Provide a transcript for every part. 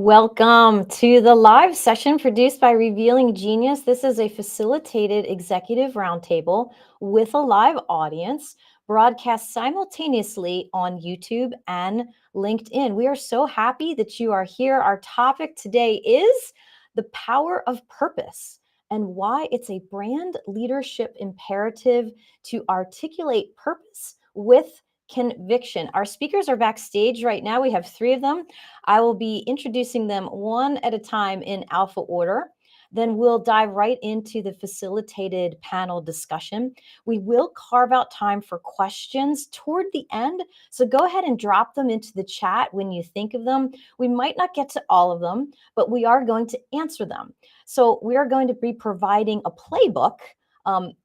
Welcome to the live session produced by Revealing Genius. This is a facilitated executive roundtable with a live audience broadcast simultaneously on YouTube and LinkedIn. We are so happy that you are here. Our topic today is the power of purpose and why it's a brand leadership imperative to articulate purpose with conviction. Our speakers are backstage right now. We have three of them. I will be introducing them one at a time in alpha order. Then we'll dive right into the facilitated panel discussion. We will carve out time for questions toward the end. So go ahead and drop them into the chat when you think of them. We might not get to all of them, but we are going to answer them. So we are going to be providing a playbook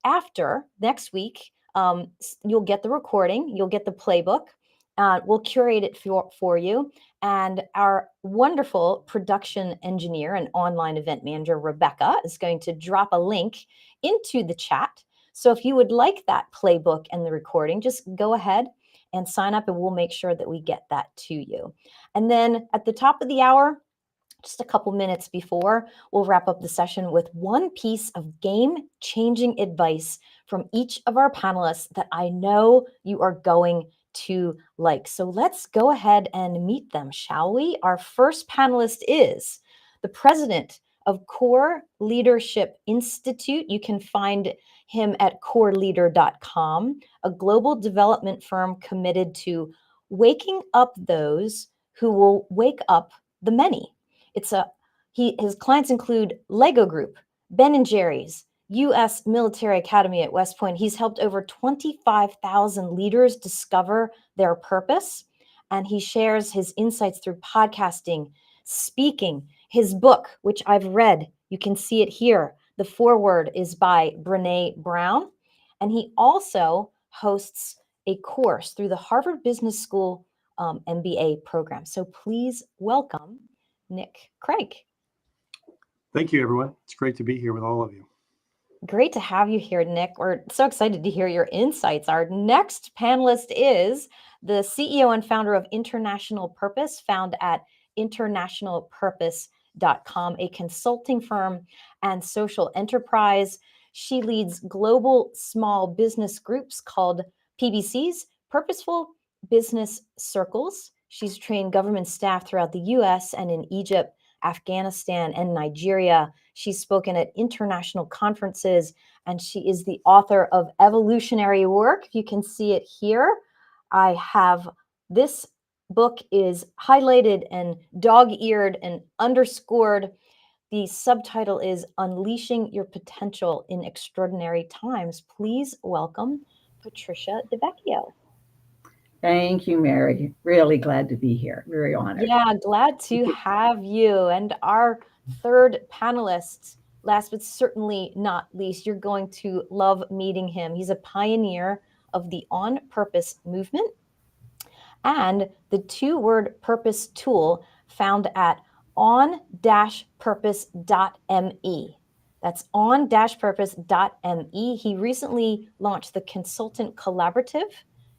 after next week. You'll get the recording, you'll get the playbook. We'll curate it for you. And our wonderful production engineer and online event manager, Rebecca, is going to drop a link into the chat. So if you would like that playbook and the recording, just go ahead and sign up and we'll make sure that we get that to you. And then at the top of the hour, just a couple minutes before, we'll wrap up the session with one piece of game-changing advice from each of our panelists that I know you are going to like. So let's go ahead and meet them, shall we? Our first panelist is the president of Core Leadership Institute. You can find him at coreleader.com, a global development firm committed to waking up those who will wake up the many. His clients include Lego Group, Ben & Jerry's, U.S. Military Academy at West Point. He's helped over 25,000 leaders discover their purpose, and he shares his insights through podcasting, speaking. His book, which I've read, you can see it here. The foreword is by Brené Brown, and he also hosts a course through the Harvard Business School MBA program. So please welcome Nick Craig. Thank you, everyone. It's great to be here with all of you. Great to have you here, Nick. We're so excited to hear your insights. Our next panelist is the CEO and founder of International Purpose, found at internationalpurpose.com, a consulting firm and social enterprise. She leads global small business groups called PBCs, Purposeful Business Circles. She's trained government staff throughout the US and in Egypt, Afghanistan, and Nigeria. She's spoken at international conferences, and she is the author of Evolutionary Work. If you can see it here, I have this book is highlighted and dog-eared and underscored. The subtitle is Unleashing Your Potential in Extraordinary Times. Please welcome Patricia DiVecchio. Thank you, Mary. Really glad to be here. Very honored. Yeah, glad to have you. And our third panelist, last but certainly not least, you're going to love meeting him. He's a pioneer of the On Purpose movement and the two-word purpose tool found at on-purpose.me. That's on-purpose.me. He recently launched the Consultant Collaborative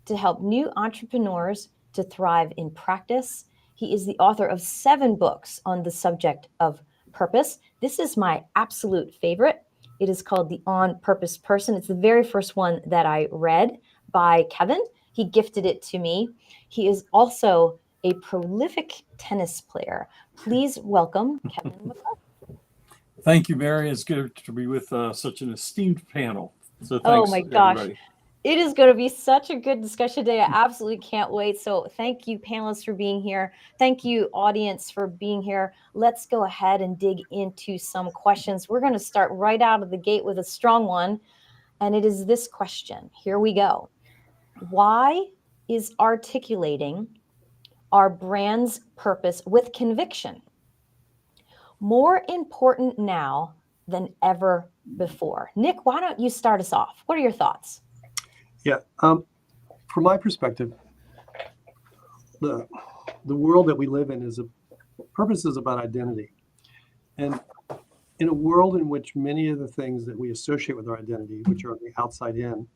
to help new entrepreneurs to thrive in practice. He is the author of 7 books on the subject of purpose. This is my absolute favorite. It is called The On Purpose Person. It's the very first one that I read by Kevin. He gifted it to me. He is also a prolific tennis player. Please welcome Kevin McCarthy. Thank you, Mary. It's good to be with such an esteemed panel. So thanks, oh my gosh. everybody. It is going to be such a good discussion today. I absolutely can't wait. So thank you, panelists, for being here. Thank you, audience, for being here. Let's go ahead and dig into some questions. We're going to start right out of the gate with a strong one, and it is this question. Here we go. Why is articulating our brand's purpose with conviction more important now than ever before? Nick, why don't you start us off? What are your thoughts? Yeah, from my perspective, the world that we live in purpose is about identity. And in a world in which many of the things that we associate with our identity, which are on the outside in,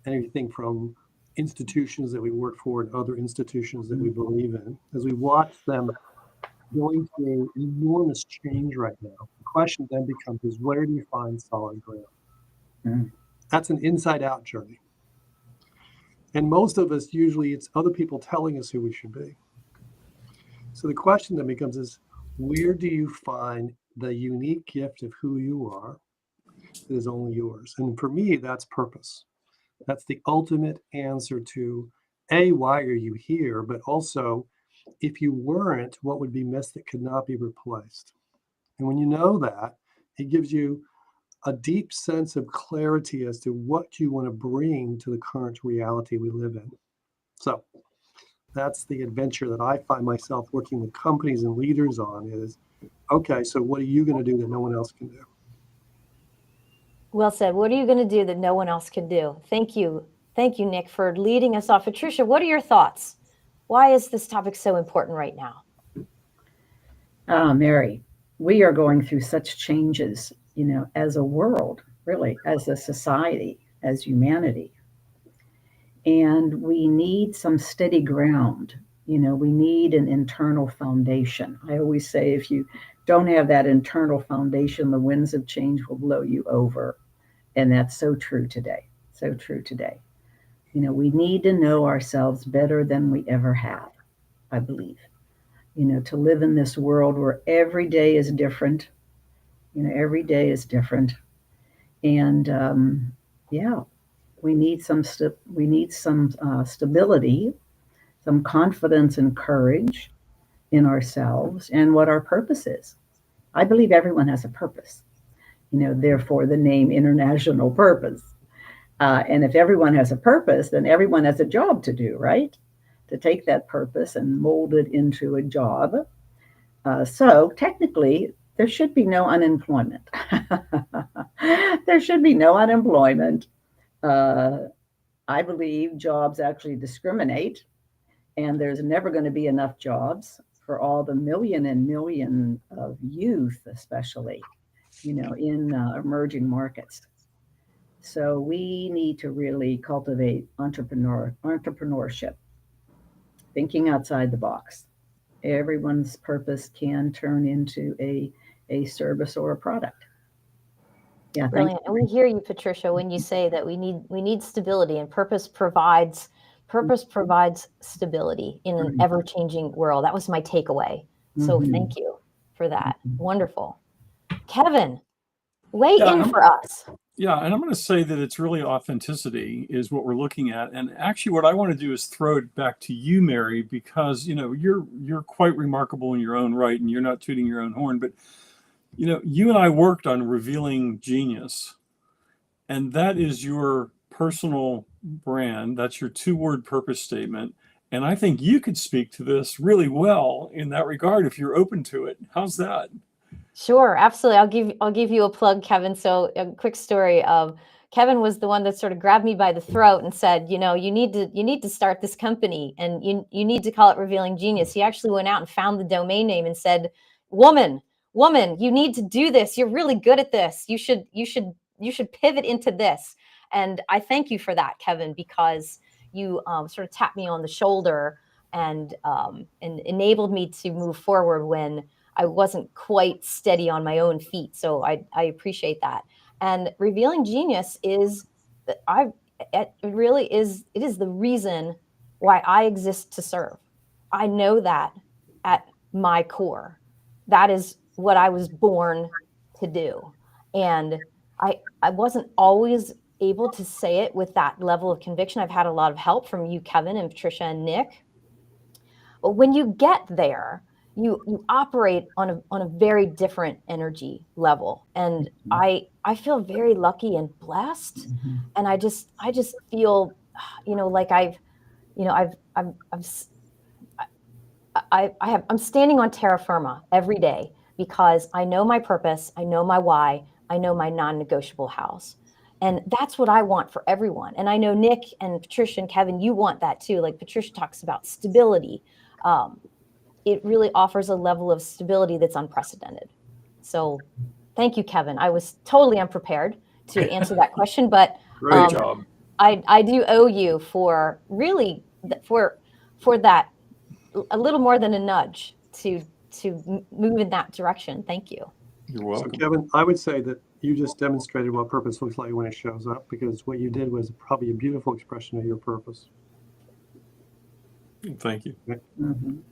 anything from institutions that we work for and other institutions that we believe in, as we watch them going through enormous change right now. The question then becomes is where do you find solid ground? Mm. That's an inside out journey. And most of us, usually it's other people telling us who we should be. So the question then becomes is where do you find the unique gift of who you are that is only yours? And for me, that's purpose. That's the ultimate answer to A, why are you here? But also, if you weren't, what would be missed that could not be replaced? And when you know that, it gives you a deep sense of clarity as to what you want to bring to the current reality we live in. So that's the adventure that I find myself working with companies and leaders on is, okay, so what are you going to do that no one else can do? Well said. What are you going to do that no one else can do? Thank you. Thank you, Nick, for leading us off. Patricia, what are your thoughts? Why is this topic so important right now? Mary, we are going through such changes, as a world, really, as a society, as humanity. And we need some steady ground. We need an internal foundation. I always say if you don't have that internal foundation, the winds of change will blow you over. And that's so true today. So true today. We need to know ourselves better than we ever have, I believe. To live in this world where every day is different. Every day is different. And we need some stability, some confidence and courage in ourselves and what our purpose is. I believe everyone has a purpose. Therefore the name International Purpose. And if everyone has a purpose, then everyone has a job to do, right? To take that purpose and mold it into a job. So technically, there should be no unemployment. There should be no unemployment. I believe jobs actually discriminate, and there's never going to be enough jobs for all the million and million of youth, especially, in emerging markets. So we need to really cultivate entrepreneurship, thinking outside the box. Everyone's purpose can turn into a service or a product. Yeah, Brilliant. And we hear you, Patricia, when you say that we need stability, and purpose provides stability in an ever-changing world. That was my takeaway. So thank you for that. Wonderful. Kevin, weigh in for us. Yeah, and I'm going to say that it's really authenticity is what we're looking at. And actually what I want to do is throw it back to you, Mary, because, you're quite remarkable in your own right, and you're not tooting your own horn, but you and I worked on Revealing Genius, and that is your personal brand. That's your 2-word purpose statement. And I think you could speak to this really well in that regard if you're open to it. How's that? Sure, absolutely. I'll give you a plug, Kevin. So a quick story of Kevin was the one that sort of grabbed me by the throat and said, you need to start this company, and you need to call it Revealing Genius. He actually went out and found the domain name and said, woman, you need to do this. You're really good at this. You should pivot into this. And I thank you for that, Kevin, because you sort of tapped me on the shoulder and enabled me to move forward when I wasn't quite steady on my own feet. So I appreciate that. And Revealing Genius is it is the reason why I exist to serve. I know that at my core. That is what I was born to do. And I wasn't always able to say it with that level of conviction. I've had a lot of help from you, Kevin, and Patricia and Nick. But when you get there, you operate on a very different energy level. And I feel very lucky and blessed. And I just feel, like I'm standing on terra firma every day because I know my purpose, I know my why, I know my non-negotiable hows. And that's what I want for everyone. And I know Nick and Patricia and Kevin, you want that too. Like Patricia talks about stability. It really offers a level of stability that's unprecedented. So thank you, Kevin. I was totally unprepared to answer that question, but Great job. I do owe you for really for that a little more than a nudge to move in that direction. Thank you. You're So welcome. Kevin, I would say that you just demonstrated what purpose looks like when it shows up, because what you did was probably a beautiful expression of your purpose. Thank you. Mhm.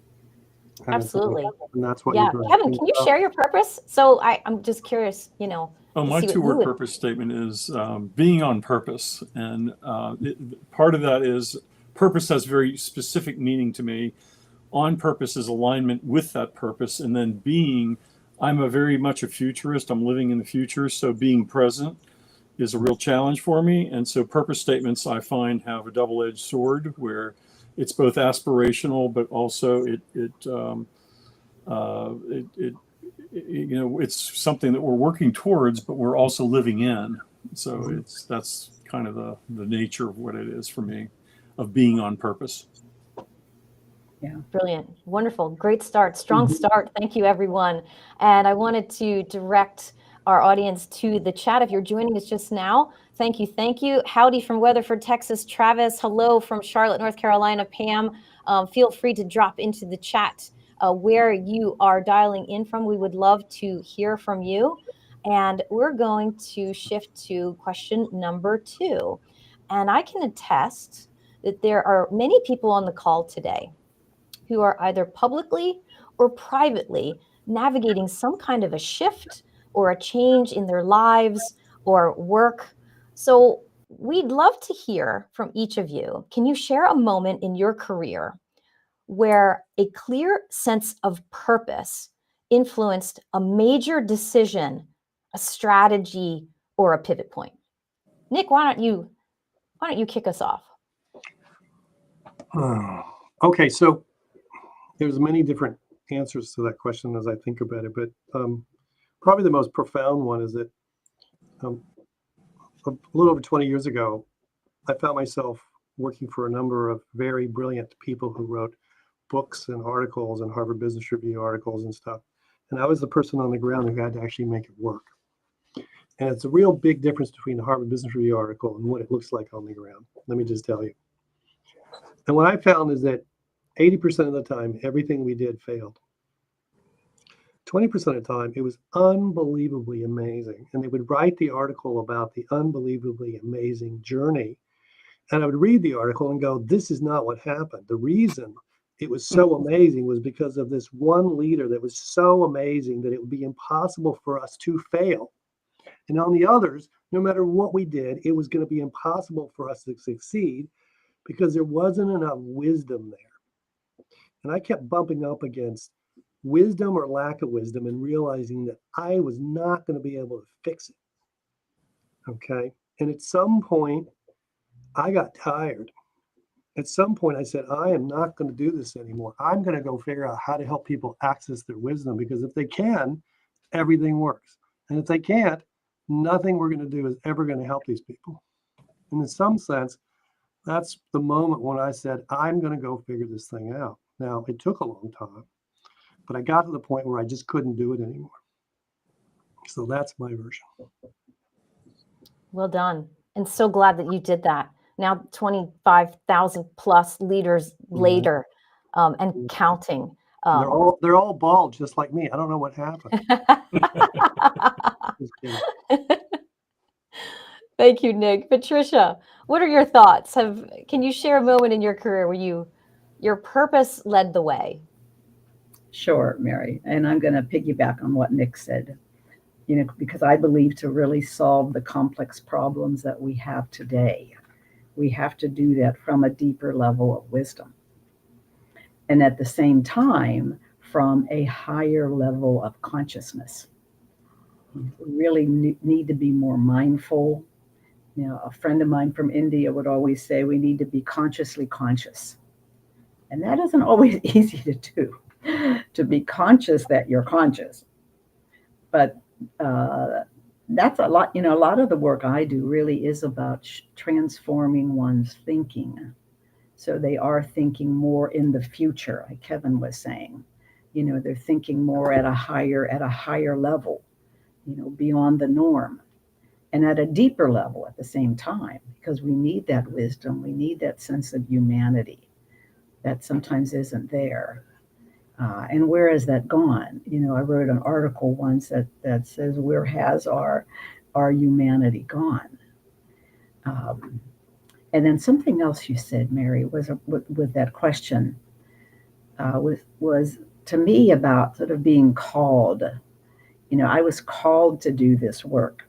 Absolutely. And that's what Yeah, you're doing. Kevin, can you share your purpose? So I'm just curious, Oh, to my see what you two-word would. purpose statement is being on purpose. And part of that is purpose has very specific meaning to me. On purpose is alignment with that purpose. And then being, I'm very much a futurist. I'm living in the future. So being present is a real challenge for me. And so purpose statements, I find, have a double-edged sword where it's both aspirational, but also it's something that we're working towards, but we're also living in. So that's kind of the nature of what it is for me, of being on purpose. Brilliant. Wonderful. Great start. Strong start. Thank you, everyone. And I wanted to direct our audience to the chat. If you're joining us just now, thank you. Thank you. Howdy from Weatherford, Texas, Travis. Hello from Charlotte, North Carolina, Pam. Feel free to drop into the chat where you are dialing in from. We would love to hear from you. And we're going to shift to question number 2. And I can attest that there are many people on the call today who are either publicly or privately navigating some kind of a shift or a change in their lives or work. So we'd love to hear from each of you. Can you share a moment in your career where a clear sense of purpose influenced a major decision, a strategy, or a pivot point? Nick, why don't you kick us off? Okay, so there's many different answers to that question as I think about it, but probably the most profound one is that a little over 20 years ago, I found myself working for a number of very brilliant people who wrote books and articles and Harvard Business Review articles and stuff. And I was the person on the ground who had to actually make it work. And it's a real big difference between the Harvard Business Review article and what it looks like on the ground. Let me just tell you. And what I found is that 80% of the time, everything we did failed. 20% of the time, it was unbelievably amazing. And they would write the article about the unbelievably amazing journey. And I would read the article and go, this is not what happened. The reason it was so amazing was because of this one leader that was so amazing that it would be impossible for us to fail. And on the others, no matter what we did, it was going to be impossible for us to succeed because there wasn't enough wisdom there. And I kept bumping up against wisdom or lack of wisdom and realizing that I was not going to be able to fix it. Okay. And at some point, I got tired. At some point, I said, I am not going to do this anymore. I'm going to go figure out how to help people access their wisdom, because if they can, everything works. And if they can't, nothing we're going to do is ever going to help these people. And in some sense, that's the moment when I said, I'm going to go figure this thing out. Now, it took a long time, but I got to the point where I just couldn't do it anymore. So that's my version. Well done. And so glad that you did that. Now 25,000 plus leaders later and counting. They're all bald, just like me. I don't know what happened. Just kidding. Thank you, Nick. Patricia, what are your thoughts? Can you share a moment in your career where your purpose led the way? Sure, Mary. And I'm going to piggyback on what Nick said, because I believe to really solve the complex problems that we have today, we have to do that from a deeper level of wisdom. And at the same time, from a higher level of consciousness. We really need to be more mindful. A friend of mine from India would always say we need to be consciously conscious. And that isn't always easy to do, to be conscious that you're conscious. But that's a lot, a lot of the work I do really is about transforming one's thinking. So they are thinking more in the future, like Kevin was saying. They're thinking more at a higher level, beyond the norm. And at a deeper level at the same time, because we need that wisdom, we need that sense of humanity that sometimes isn't there. And where has that gone? I wrote an article once that says, where has our humanity gone? And then something else you said, Mary, was with that question, was to me about sort of being called. I was called to do this work.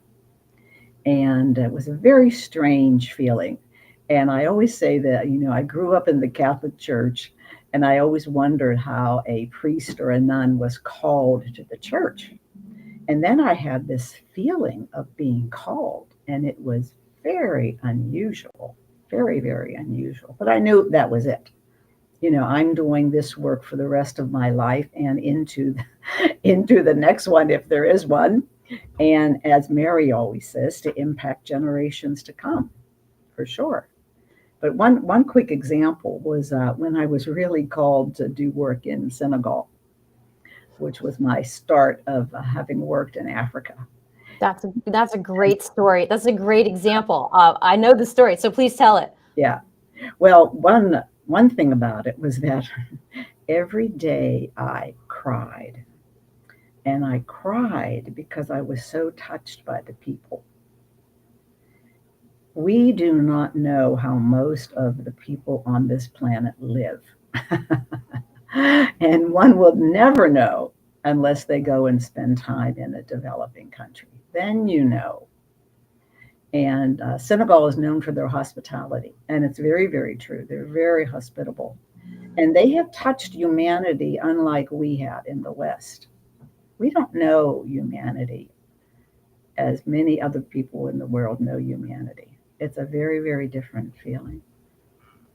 And it was a very strange feeling. And I always say that, I grew up in the Catholic Church, and I always wondered how a priest or a nun was called to the church. And then I had this feeling of being called, and it was very unusual, very, very unusual. But I knew that was it. I'm doing this work for the rest of my life and into the next one, if there is one. And as Mary always says, to impact generations to come, for sure. But one quick example was when I was really called to do work in Senegal, which was my start of having worked in Africa. That's a great story. That's a great example. I know the story, so please tell it. Yeah. Well, one thing about it was that every day I cried. And I cried because I was so touched by the people. We do not know how most of the people on this planet live. And one will never know unless they go and spend time in a developing country. Then you know. And Senegal is known for their hospitality. And it's very, very true. They're very hospitable. And they have touched humanity unlike we have in the West. We don't know humanity as many other people in the world know humanity. It's a very, very different feeling.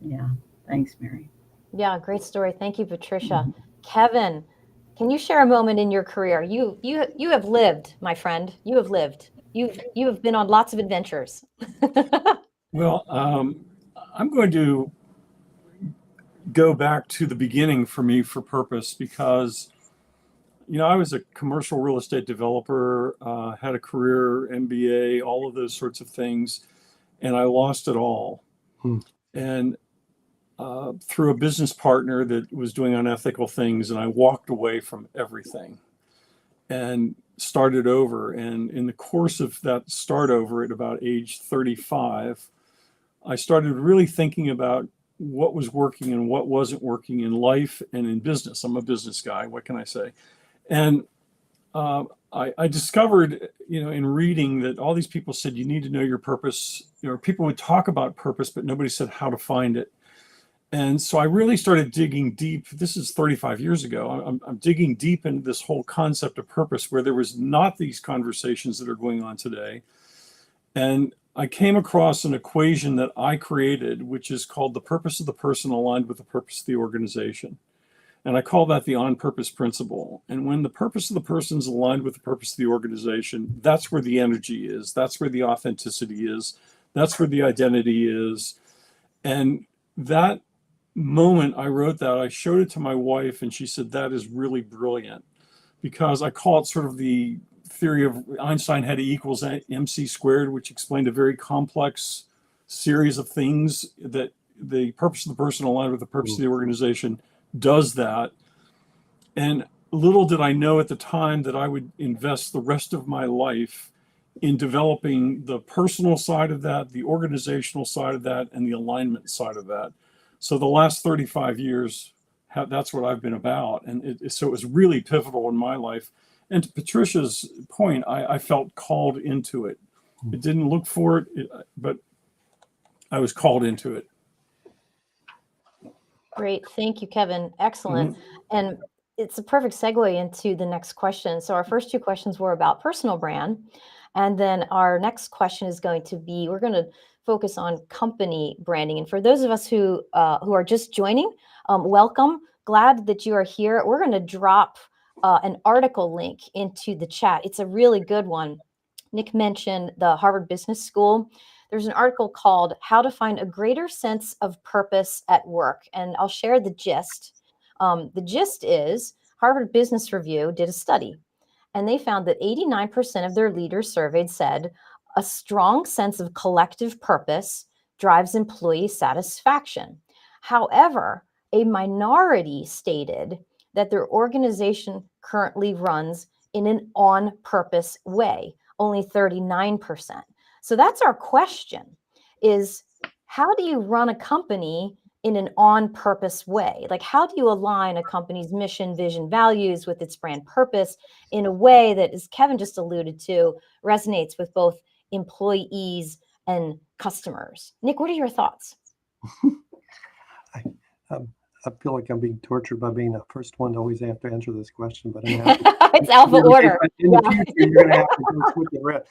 Yeah. Thanks, Mary. Yeah, great story. Thank you, Patricia. Kevin, can you share a moment in your career? You have lived, my friend. You have lived. You have been on lots of adventures. Well, I'm going to go back to the beginning for me for purpose, because I was a commercial real estate developer, had a career, MBA, all of those sorts of things, and I lost it all. And through a business partner that was doing unethical things, and I walked away from everything and started over. And in the course of that start over at about age 35, I started really thinking about what was working and what wasn't working in life and in business. I'm a business guy. What can I say? And I discovered, in reading that all these people said, you need to know your purpose. People would talk about purpose, but nobody said how to find it. And so I really started digging deep. This is 35 years ago. I'm digging deep into this whole concept of purpose, where there was not these conversations that are going on today. And I came across an equation that I created, which is called the purpose of the person aligned with the purpose of the organization. And I call that the on-purpose principle. And when the purpose of the person is aligned with the purpose of the organization, that's where the energy is. That's where the authenticity is. That's where the identity is. And that moment I wrote that, I showed it to my wife, and she said, that is really brilliant, because I call it sort of the theory of Einstein had E equals MC squared, which explained a very complex series of things that the purpose of the person aligned with the purpose of the organization does that. And little did I know at the time that I would invest the rest of my life in developing the personal side of that, the organizational side of that, and the alignment side of that. So the last 35 years, that's what I've been about. And so it was really pivotal in my life. And to Patricia's point, I felt called into it. It didn't look for it, but I was called into it. Great. Thank you, Kevin. Excellent. And it's a perfect segue into the next question. So our first two questions were about personal brand. And then our next question is going to be, we're going to focus on company branding. And for those of us who are just joining, welcome. Glad that you are here. We're going to drop an article link into the chat. It's a really good one. Nick mentioned the Harvard Business School. There's an article called How to Find a Greater Sense of Purpose at Work. And I'll share the gist. The gist is Harvard Business Review did a study, and they found that 89% of their leaders surveyed said a strong sense of collective purpose drives employee satisfaction. However, a minority stated that their organization currently runs in an on-purpose way, only 39%. So that's our question, is how do you run a company in an on-purpose way? Like, how do you align a company's mission, vision, values with its brand purpose in a way that, as Kevin just alluded to, resonates with both employees and customers? Nick, what are your thoughts? I feel like I'm being tortured by being the first one to always have to answer this question, but it's alpha order. In the future, you're going to have to go switch it around.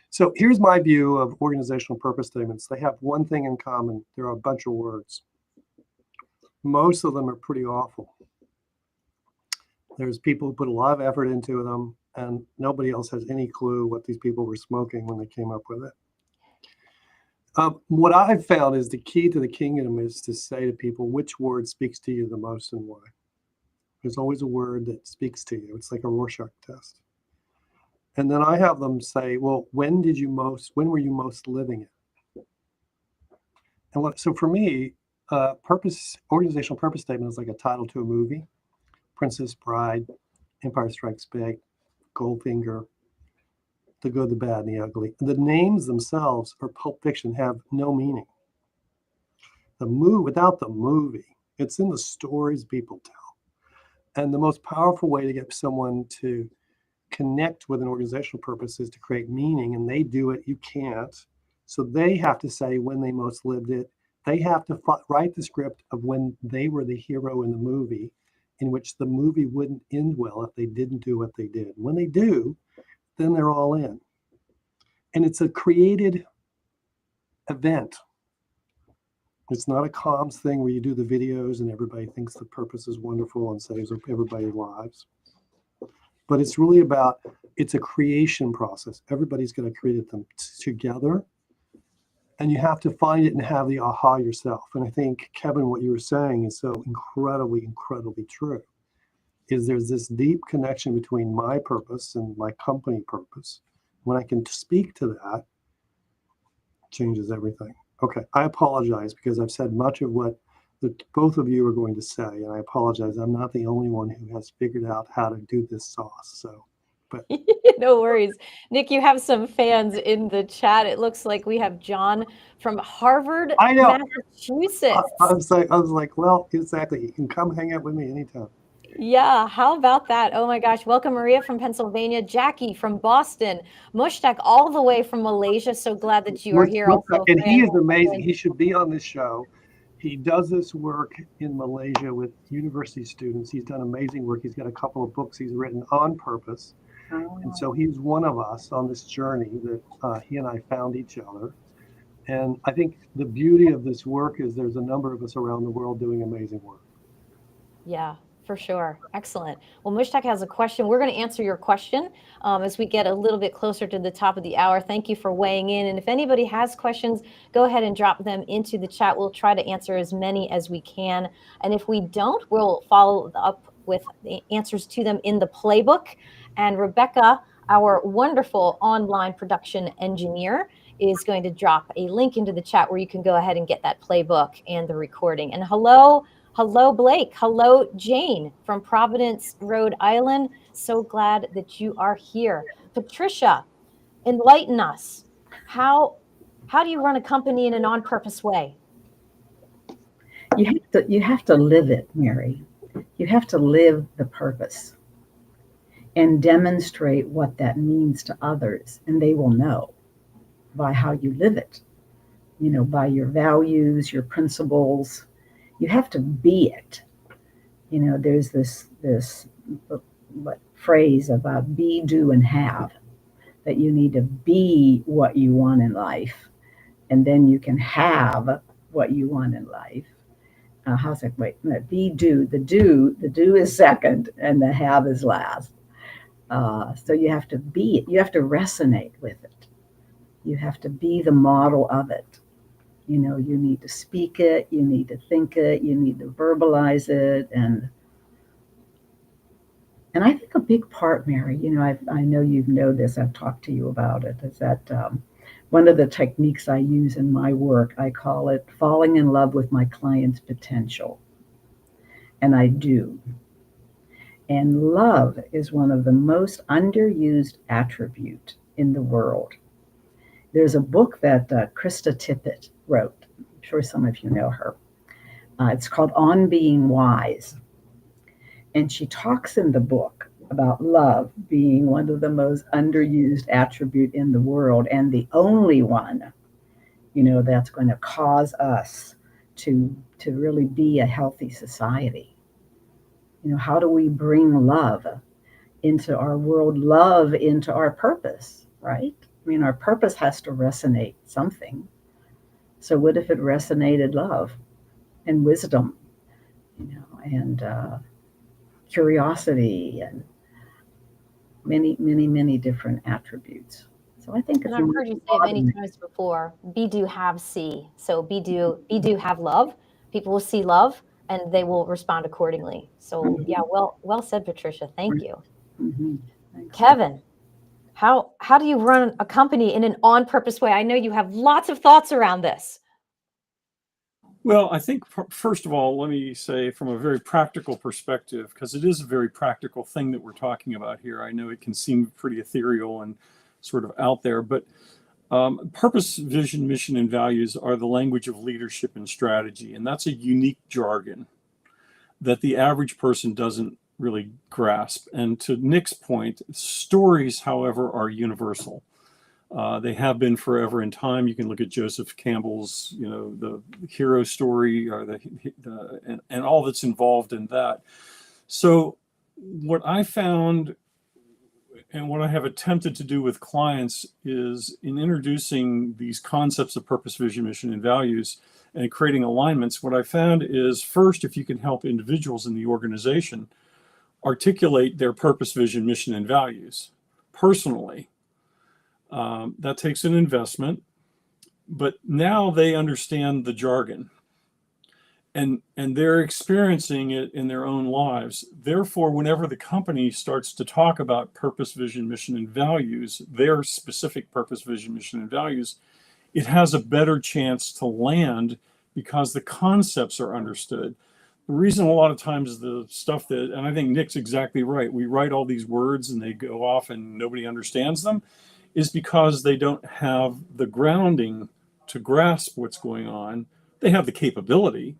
So here's my view of organizational purpose statements. They have one thing in common. There are a bunch of words. Most of them are pretty awful. There's people who put a lot of effort into them, and nobody else has any clue what these people were smoking when they came up with it. What I've found is the key to the kingdom is to say to people which word speaks to you the most and why. There's always a word that speaks to you. It's like a Rorschach test. And then I have them say, well, when were you most living it? And so for me, organizational purpose statement is like a title to a movie. Princess Bride, Empire Strikes Back, Goldfinger, The Good, the Bad, and the Ugly. The names themselves or Pulp Fiction have no meaning. Without the movie, it's in the stories people tell. And the most powerful way to get someone to connect with an organizational purpose is to create meaning, and they do it, you can't. So they have to say when they most lived it. They have to write the script of when they were the hero in the movie, in which the movie wouldn't end well if they didn't do what they did. When they do, then they're all in. And it's a created event. It's not a comms thing where you do the videos and everybody thinks the purpose is wonderful and saves everybody's lives. But it's really it's a creation process. Everybody's going to create them together. And you have to find it and have the aha yourself. And I think, Kevin, what you were saying is so incredibly, incredibly true. Is there's this deep connection between my purpose and my company purpose. When I can speak to that, it changes everything. Okay, I apologize because I've said much of what both of you are going to say, and I apologize. I'm not the only one who has figured out how to do this sauce. So, but no worries. Nick, you have some fans in the chat. It looks like we have John from Harvard, I know. Massachusetts. I was like, well, exactly. You can come hang out with me anytime. Yeah, how about that? Oh my gosh. Welcome, Maria from Pennsylvania, Jackie from Boston, Mushtaq all the way from Malaysia. So glad that you are here. And he is amazing. He should be on this show. He does this work in Malaysia with university students. He's done amazing work. He's got a couple of books he's written on purpose. And so he's one of us on this journey that he and I found each other. And I think the beauty of this work is there's a number of us around the world doing amazing work. Yeah, for sure. Excellent. Well, Mushtaq has a question. We're going to answer your question as we get a little bit closer to the top of the hour. Thank you for weighing in. And if anybody has questions, go ahead and drop them into the chat. We'll try to answer as many as we can. And if we don't, we'll follow up with the answers to them in the playbook. And Rebecca, our wonderful online production engineer, is going to drop a link into the chat where you can go ahead and get that playbook and the recording. And hello, Blake. Hello, Jane from Providence, Rhode Island. So glad that you are here. Patricia, enlighten us. How do you run a company in a on-purpose way? You have to live it, Mary. You have to live the purpose and demonstrate what that means to others, and they will know by how you live it, by your values, your principles. You have to be it. There's this phrase about be, do, and have, that you need to be what you want in life, and then you can have what you want in life. How's that? Wait, be, do. The do is second, and the have is last. So you have to be it. You have to resonate with it. You have to be the model of it. You need to speak it. You need to think it. You need to verbalize it. And I think a big part, Mary, I know you know this, I've talked to you about it, is that one of the techniques I use in my work, I call it falling in love with my client's potential. And I do. And love is one of the most underused attribute in the world. There's a book that Krista Tippett wrote. I'm sure some of you know her. It's called On Being Wise. And she talks in the book about love being one of the most underused attribute in the world, and the only one, that's going to cause us to really be a healthy society. How do we bring love into our world, love into our purpose, right? I mean, our purpose has to resonate something. So what if it resonated love and wisdom, and curiosity and many, many, many different attributes. So I think And I've heard you say it many times before, be, do, have, see. So be, do, have love. People will see love and they will respond accordingly. So yeah, well said, Patricia. Thank you. Mm-hmm. Kevin, how do you run a company in an on-purpose way? I know you have lots of thoughts around this. Well, I think first of all, let me say from a very practical perspective, because it is a very practical thing that we're talking about here. I know it can seem pretty ethereal and sort of out there, but purpose, vision, mission, and values are the language of leadership and strategy. And that's a unique jargon that the average person doesn't really grasp. And to Nick's point, stories, however, are universal. They have been forever in time. You can look at Joseph Campbell's, the hero story, or and all that's involved in that. So what I found and what I have attempted to do with clients is in introducing these concepts of purpose, vision, mission, and values and creating alignments, what I found is first, if you can help individuals in the organization articulate their purpose, vision, mission, and values personally, that takes an investment, but now they understand the jargon and they're experiencing it in their own lives. Therefore, whenever the company starts to talk about purpose, vision, mission, and values, their specific purpose, vision, mission, and values, it has a better chance to land because the concepts are understood. The reason a lot of times the stuff that, and I think Nick's exactly right, we write all these words and they go off and nobody understands them, is because they don't have the grounding to grasp what's going on. They have the capability,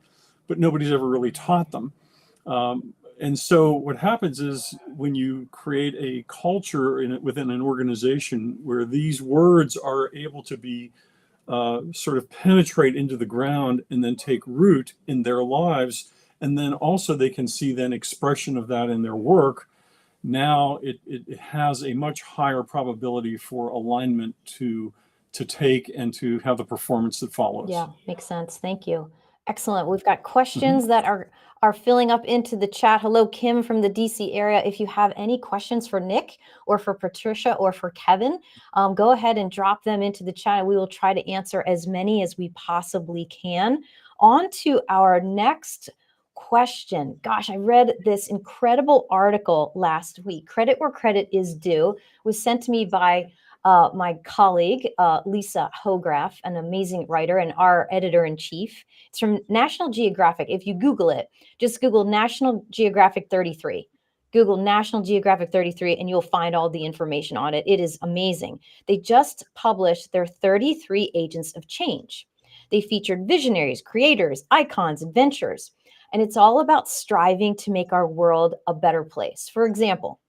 but nobody's ever really taught them. And so what happens is when you create a culture within an organization where these words are able to be sort of penetrate into the ground and then take root in their lives, and then also they can see then expression of that in their work, now it has a much higher probability for alignment to take and to have the performance that follows. Yeah, makes sense. Thank you. Excellent. We've got questions that are filling up into the chat. Hello, Kim from the DC area. If you have any questions for Nick or for Patricia or for Kevin, go ahead and drop them into the chat. We will try to answer as many as we possibly can. On to our next question. Gosh, I read this incredible article last week. Credit where credit is due. It was sent to me by my colleague, Lisa Hograff, an amazing writer and our editor-in-chief. It's from National Geographic. If you Google it, just Google National Geographic 33. Google National Geographic 33 and you'll find all the information on it. It is amazing. They just published their 33 Agents of Change. They featured visionaries, creators, icons, adventurers, and it's all about striving to make our world a better place. For example,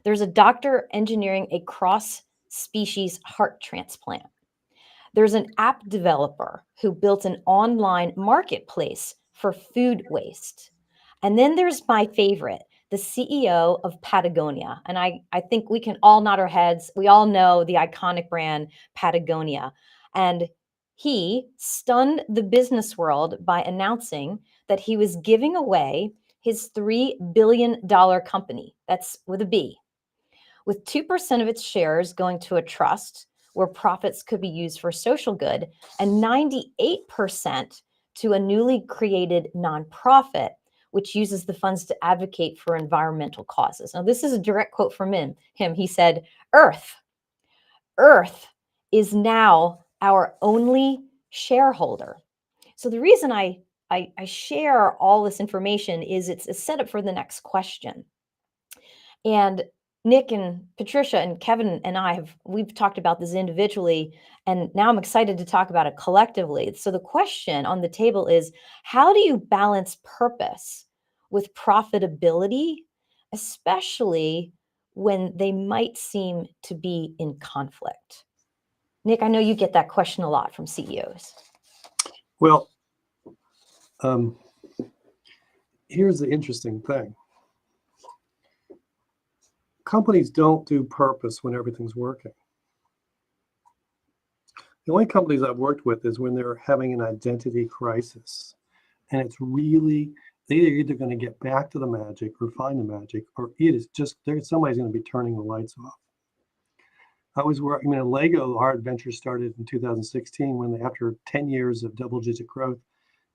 there's a doctor engineering a cross-species heart transplant. There's an app developer who built an online marketplace for food waste. And then there's my favorite, the CEO of Patagonia. And I think we can all nod our heads. We all know the iconic brand Patagonia. And he stunned the business world by announcing that he was giving away his $3 billion company. That's with a B, with 2% of its shares going to a trust where profits could be used for social good, and 98% to a newly created nonprofit, which uses the funds to advocate for environmental causes. Now, this is a direct quote from him. He said, Earth is now our only shareholder. So the reason I share all this information is it's a setup for the next question. And Nick and Patricia and Kevin and we've talked about this individually, and now I'm excited to talk about it collectively. So the question on the table is, how do you balance purpose with profitability, especially when they might seem to be in conflict? Nick, I know you get that question a lot from CEOs. Well, here's the interesting thing. Companies don't do purpose when everything's working. The only companies I've worked with is when they're having an identity crisis. And it's really, they're either going to get back to the magic or find the magic, or it is just, somebody's going to be turning the lights off. I was working in Lego. Our adventure started in 2016 when they, after 10 years of double-digit growth,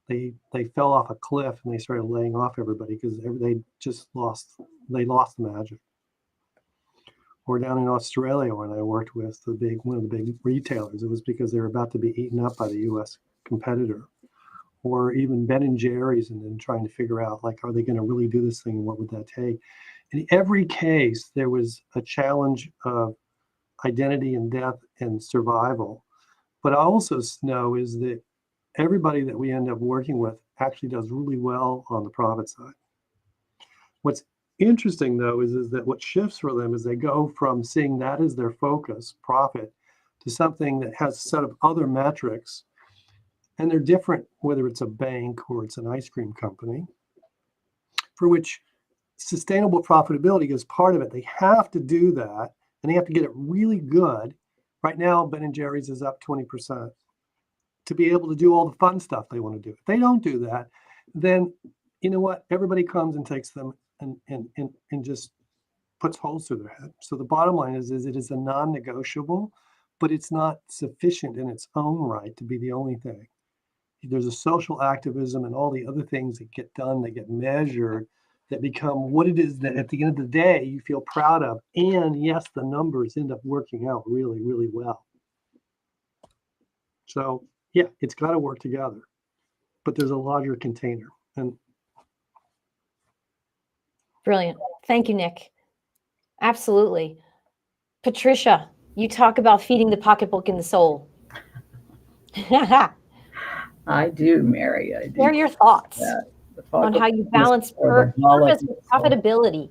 they fell off a cliff and they started laying off everybody because they lost the magic. Or down in Australia when I worked with one of the big retailers, it was because they were about to be eaten up by the U.S. competitor. Or even Ben and Jerry's, and then trying to figure out, like, are they going to really do this thing and what would that take? In every case, there was a challenge of identity and death and survival. But I also know is that everybody that we end up working with actually does really well on the profit side. What's interesting, though, is that what shifts for them is they go from seeing that as their focus, profit, to something that has a set of other metrics. And they're different, whether it's a bank or it's an ice cream company, for which sustainable profitability is part of it. They have to do that, and they have to get it really good. Right now, Ben & Jerry's is up 20% to be able to do all the fun stuff they want to do. If they don't do that, then you know what? Everybody comes and takes them and just puts holes through their head. So the bottom line is it is a non-negotiable, but it's not sufficient in its own right to be the only thing. There's a social activism and all the other things that get done, that get measured, that become what it is that at the end of the day you feel proud of. And yes, the numbers end up working out really, really well. So yeah, it's got to work together, but there's a larger container. And Brilliant. Thank you, Nick. Absolutely. Patricia, you talk about feeding the pocketbook and the soul. I do, Mary. I do. Share your thoughts on how you balance purpose with profitability.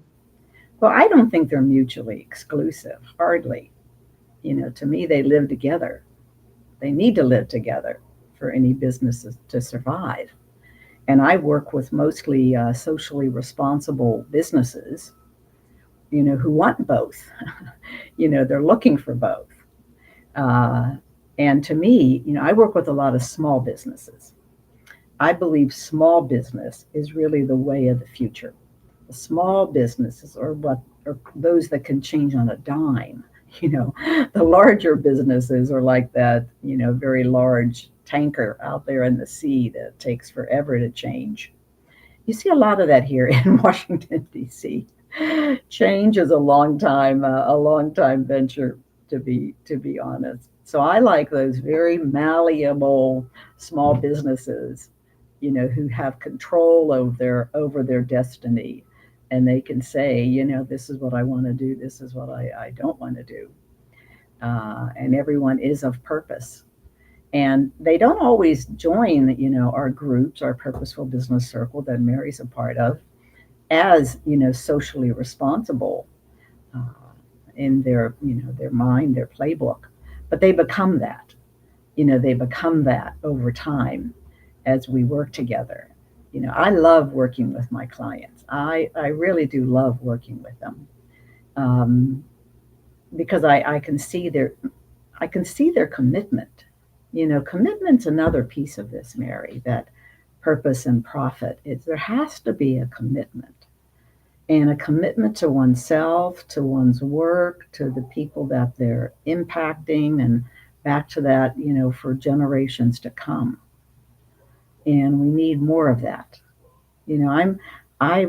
Well, I don't think they're mutually exclusive, hardly. To me, they live together. They need to live together for any business to survive. And I work with mostly socially responsible businesses, who want both. They're looking for both. And to me, I work with a lot of small businesses. I believe small business is really the way of the future. The small businesses are those that can change on a dime. The larger businesses are like that, very large tanker out there in the sea that takes forever to change. You see a lot of that here in Washington, D.C. Change is a long time venture, to be honest. So I like those very malleable small businesses, who have control over their destiny, and they can say, this is what I want to do, this is what I don't want to do, and everyone is of purpose. And they don't always join, our groups, our purposeful business circle that Mary's a part of, as socially responsible in their mind, their playbook. But they become that. They become that over time as we work together. I love working with my clients. I really do love working with them because I can see their commitment. Commitment's another piece of this, Mary, that purpose and profit there has to be a commitment, and a commitment to oneself, to one's work, to the people that they're impacting, and back to that, for generations to come. And we need more of that. I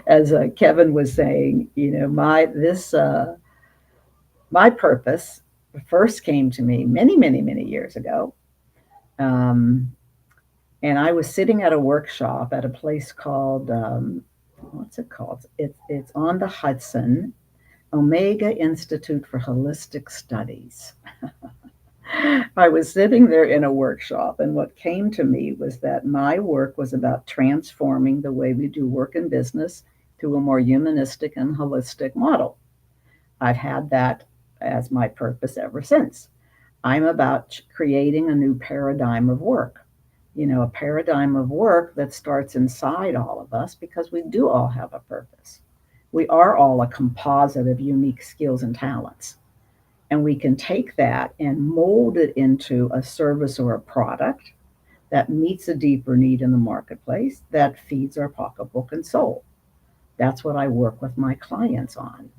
as Kevin was saying, my purpose first came to me many, many, many years ago. And I was sitting at a workshop at a place called what's it called? It's on the Hudson, Omega Institute for Holistic Studies. I was sitting there in a workshop, and what came to me was that my work was about transforming the way we do work and business to a more humanistic and holistic model. I've had that as my purpose ever since. I'm about creating a new paradigm of work, a paradigm of work that starts inside all of us, because we do all have a purpose. We are all a composite of unique skills and talents. And we can take that and mold it into a service or a product that meets a deeper need in the marketplace that feeds our pocketbook and soul. That's what I work with my clients on.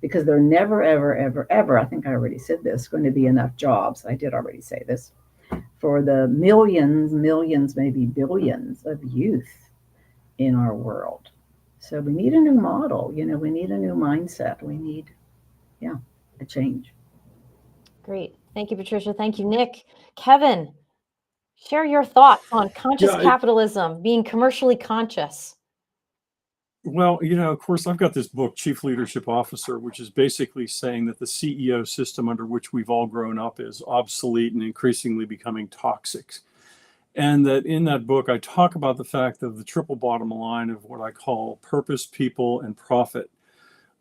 Because there never, ever, ever, ever, I think I already said this, going to be enough jobs. I did already say this. For the millions, maybe billions of youth in our world. So we need a new model. We need a new mindset. We need, a change. Great. Thank you, Patricia. Thank you, Nick. Kevin, share your thoughts on conscious capitalism, being commercially conscious. Well, of course, I've got this book, Chief Leadership Officer, which is basically saying that the CEO system under which we've all grown up is obsolete and increasingly becoming toxic. And that in that book, I talk about the fact of the triple bottom line of what I call purpose, people, and profit.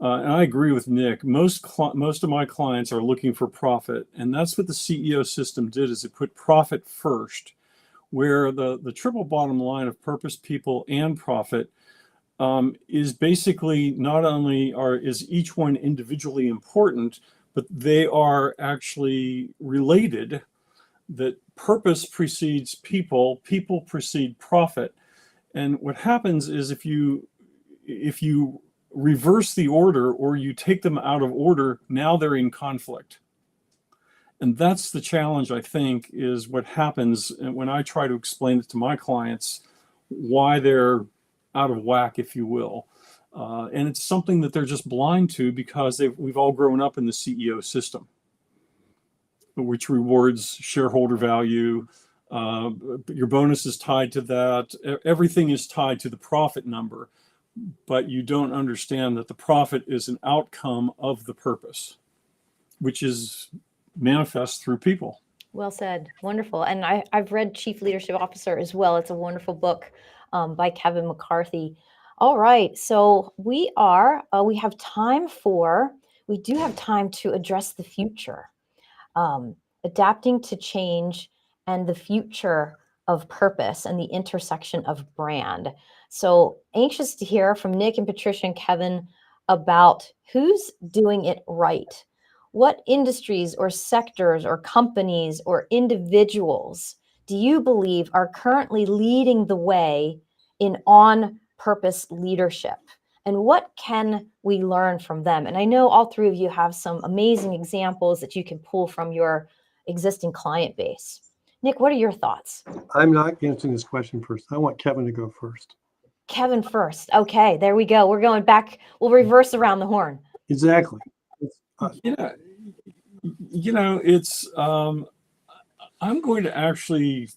And I agree with Nick. Most of my clients are looking for profit. And that's what the CEO system did, is it put profit first, where the triple bottom line of purpose, people, and profit is basically not only is each one individually important, but they are actually related. That purpose precedes people, people precede profit. And what happens is if you reverse the order or you take them out of order, now they're in conflict. And that's the challenge, I think, is what happens when I try to explain it to my clients, why they're out of whack, if you will. And it's something that they're just blind to because we've all grown up in the CEO system, which rewards shareholder value. Your bonus is tied to that. Everything is tied to the profit number, but you don't understand that the profit is an outcome of the purpose, which is manifest through people. Well said. Wonderful. And I've read Chief Leadership Officer as well. It's a wonderful book by Kevin McCarthy. All right. So we do have time to address the future, adapting to change and the future of purpose and the intersection of brand. So anxious to hear from Nick and Patricia and Kevin about who's doing it right. What industries or sectors or companies or individuals do you believe are currently leading the way in on-purpose leadership? And what can we learn from them? And I know all three of you have some amazing examples that you can pull from your existing client base. Nick, what are your thoughts? I'm not answering this question first. I want Kevin to go first. Kevin first. Okay, there we go. We're going back. We'll reverse around the horn. Exactly. I'm going to actually,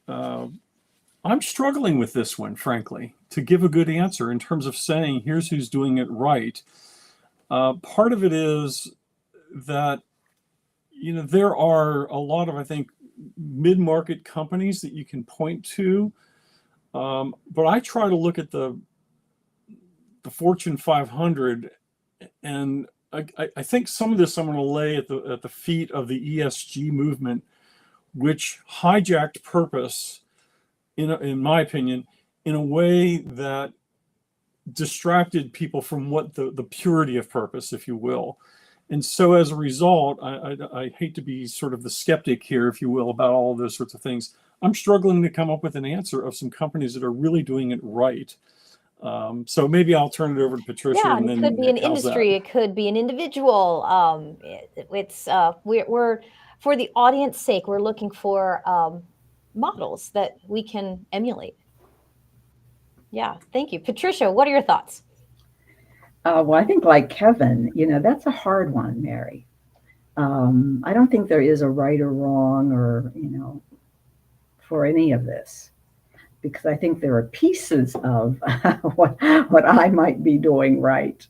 I'm struggling with this one, frankly, to give a good answer in terms of saying, here's who's doing it right. Part of it is that, there are a lot of, I think, mid-market companies that you can point to. But I try to look at the Fortune 500, and I think some of this I'm going to lay at the feet of the ESG movement, which hijacked purpose, in my opinion, in a way that distracted people from what the purity of purpose, if you will. And so as a result, I hate to be sort of the skeptic here, if you will, about all of those sorts of things. I'm struggling to come up with an answer of some companies that are really doing it right. So maybe I'll turn it over to Patricia. Yeah, and it then could be an Nick, how's industry, that? it could be an individual. We're for the audience sake, we're looking for models that we can emulate. Yeah, thank you, Patricia. What are your thoughts? Well, I think like Kevin, that's a hard one, Mary. I don't think there is a right or wrong or, for any of this. because I think there are pieces of what I might be doing right.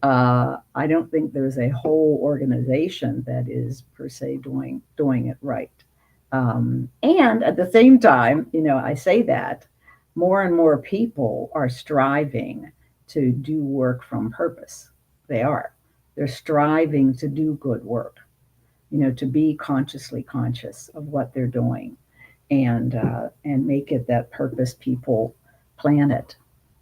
I don't think there's a whole organization that is per se doing it right. And at the same time, I say that more and more people are striving to do work from purpose. They are. They're striving to do good work, to be consciously conscious of what they're doing, and make it that purpose people planet.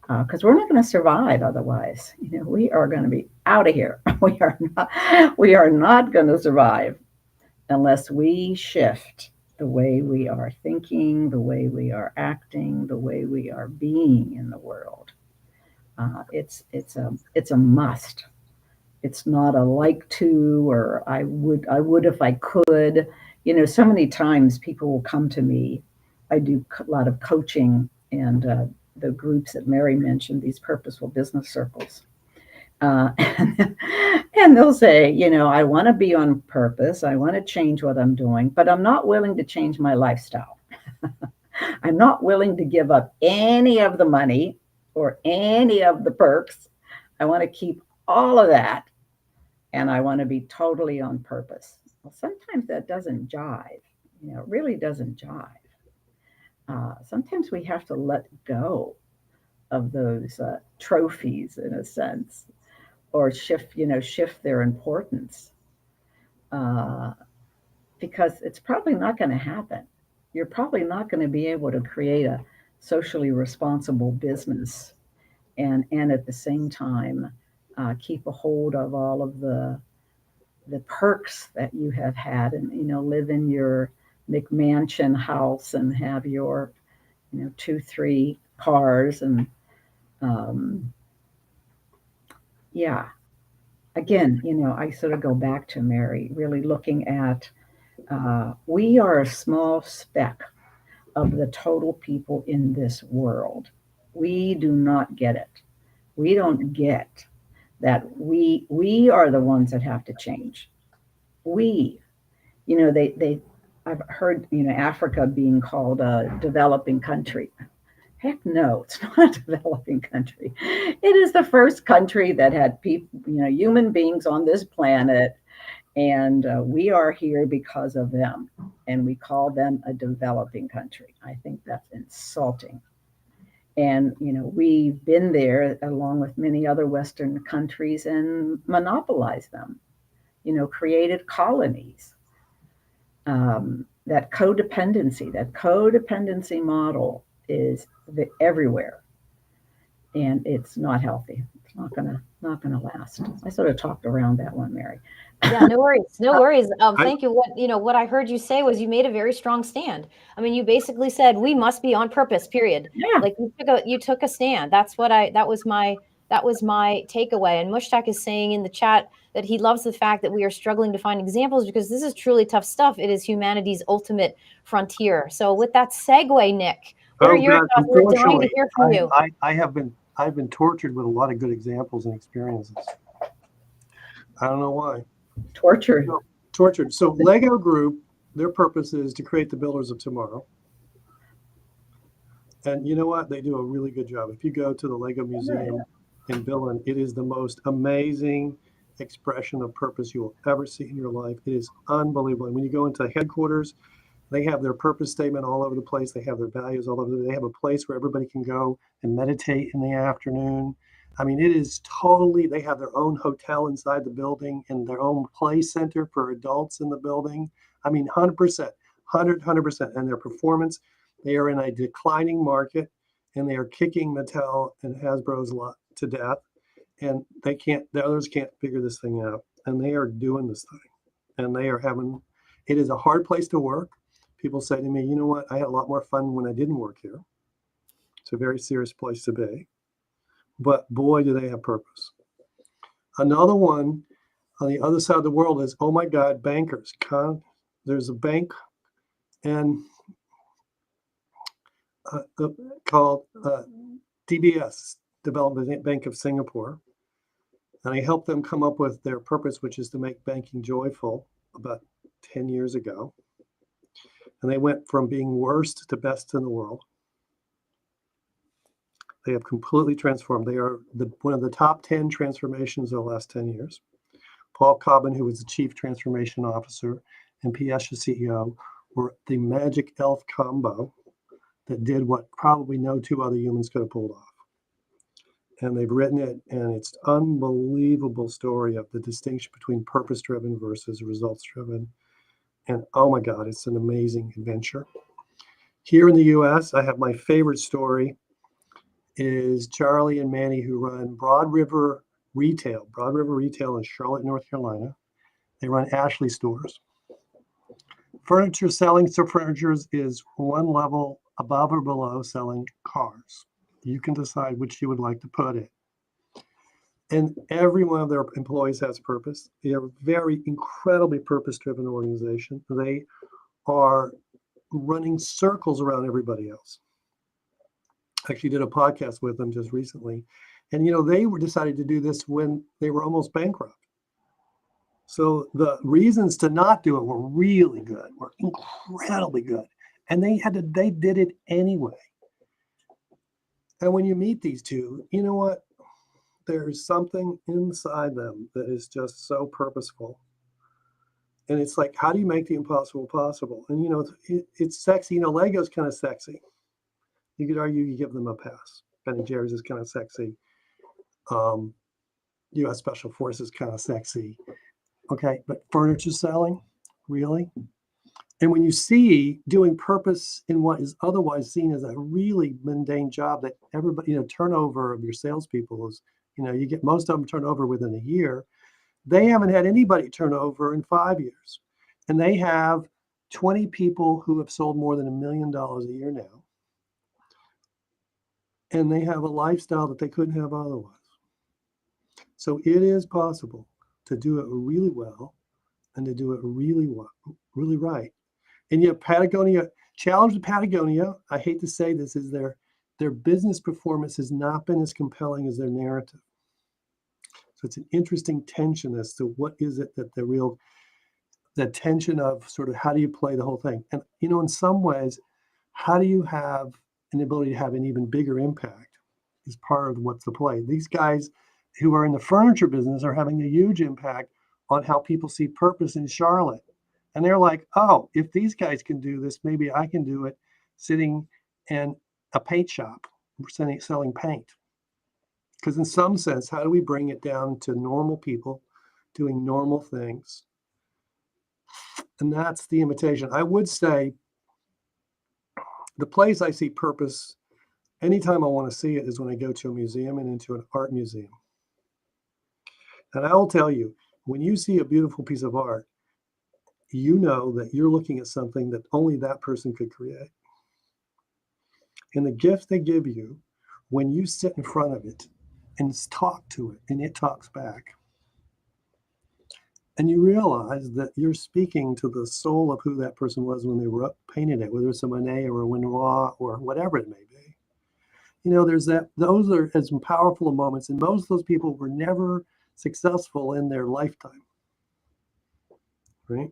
Because we're not going to survive otherwise. We are going to be out of here. We are not going to survive unless we shift the way we are thinking, the way we are acting, the way we are being in the world. It's a must. It's not a like to, or I would if I could. So many times people will come to me. I do a lot of coaching, and the groups that Mary mentioned, these purposeful business circles. And they'll say, I want to be on purpose. I want to change what I'm doing, but I'm not willing to change my lifestyle. I'm not willing to give up any of the money or any of the perks. I want to keep all of that. And I want to be totally on purpose. Well, sometimes that doesn't jive. It really doesn't jive. Sometimes we have to let go of those trophies, in a sense, or shift their importance, because it's probably not going to happen. You're probably not going to be able to create a socially responsible business and at the same time keep a hold of all of the perks that you have had, and live in your McMansion house and have your 2-3 cars, and yeah. Again, I sort of go back to Mary, really looking at we are a small speck of the total people in this world. We do not get it. We don't get that we are the ones that have to change. I've heard, Africa being called a developing country. Heck no, it's not a developing country. It is the first country that had people, human beings on this planet, and we are here because of them, and we call them a developing country. I think that's insulting. And we've been there along with many other Western countries and monopolized them. Created colonies. That codependency model is everywhere, and it's not healthy. It's not gonna last. I sort of talked around that one, Mary. Yeah, no worries, no worries. Thank you. What I heard you say was you made a very strong stand. I mean, you basically said we must be on purpose. Period. Yeah. Like you took a stand. That was my takeaway. And Mushtaq is saying in the chat that he loves the fact that we are struggling to find examples because this is truly tough stuff. It is humanity's ultimate frontier. So with that segue, Nick, what are your thoughts? We're dying to hear from you. I've been tortured with a lot of good examples and experiences. I don't know why. Tortured. So Lego Group, their purpose is to create the builders of tomorrow. And you know what? They do a really good job. If you go to the Lego Museum in Billund, it is the most amazing expression of purpose you will ever see in your life. It is unbelievable. And when you go into headquarters, they have their purpose statement all over the place. They have their values all over. They have a place where everybody can go and meditate in the afternoon. I mean, it is totally, they have their own hotel inside the building and their own play center for adults in the building. I mean, 100%. And their performance, they are in a declining market, and they are kicking Mattel and Hasbro's lot to death. And the others can't figure this thing out. And they are doing this thing. And they are it is a hard place to work. People say to me, you know what? I had a lot more fun when I didn't work here. It's a very serious place to be. But boy, do they have purpose. Another one on the other side of the world is, oh my God, bankers. There's a bank called DBS, Development Bank of Singapore. And I helped them come up with their purpose, which is to make banking joyful, about 10 years ago. And they went from being worst to best in the world. They have completely transformed. They are one of the top 10 transformations of the last 10 years. Paul Cobbin, who was the chief transformation officer, and PS, the CEO, were the magic elf combo that did what probably no two other humans could have pulled off. And they've written it, and it's an unbelievable story of the distinction between purpose-driven versus results-driven. And oh my God, it's an amazing adventure. Here in the US, I have my favorite story is Charlie and Manny, who run Broad River Retail in Charlotte, North Carolina. They run Ashley stores. Furniture selling furniture is one level above or below selling cars. You can decide which you would like to put it. And every one of their employees has purpose. They are a very incredibly purpose-driven organization. They are running circles around everybody else. I actually did a podcast with them just recently. And, they decided to do this when they were almost bankrupt. So the reasons to not do it were really good, were incredibly good. And they did it anyway. And when you meet these two, you know what? There's something inside them that is just so purposeful. And it's like, how do you make the impossible possible? And, it's sexy. Lego's kind of sexy. You could argue you give them a pass. Ben & Jerry's is kind of sexy. U.S. Special Forces kind of sexy. Okay, but furniture selling, really? And when you see doing purpose in what is otherwise seen as a really mundane job that everybody, turnover of your salespeople is, you get most of them turn over within a year. They haven't had anybody turn over in 5 years. And they have 20 people who have sold more than $1 million a year now. And they have a lifestyle that they couldn't have otherwise. So it is possible to do it really well and to do it really well, really right. And yet Patagonia, challenge with Patagonia, I hate to say this, is their business performance has not been as compelling as their narrative. So it's an interesting tension as to what is it that the tension of sort of how do you play the whole thing? And, in some ways, how do you have an ability to have an even bigger impact is part of what's the play. These guys who are in the furniture business are having a huge impact on how people see purpose in Charlotte. And they're like, oh, if these guys can do this, maybe I can do it sitting in a paint shop, selling paint. Because in some sense, how do we bring it down to normal people doing normal things? And that's the invitation. I would say the place I see purpose anytime I want to see it is when I go to a museum and into an art museum. And I will tell you, when you see a beautiful piece of art, you know that you're looking at something that only that person could create. And the gift they give you when you sit in front of it and talk to it and it talks back, and you realize that you're speaking to the soul of who that person was when they painted it, whether it's a Monet or a Renoir or whatever it may be. Those are as powerful of moments, and most of those people were never successful in their lifetime, right?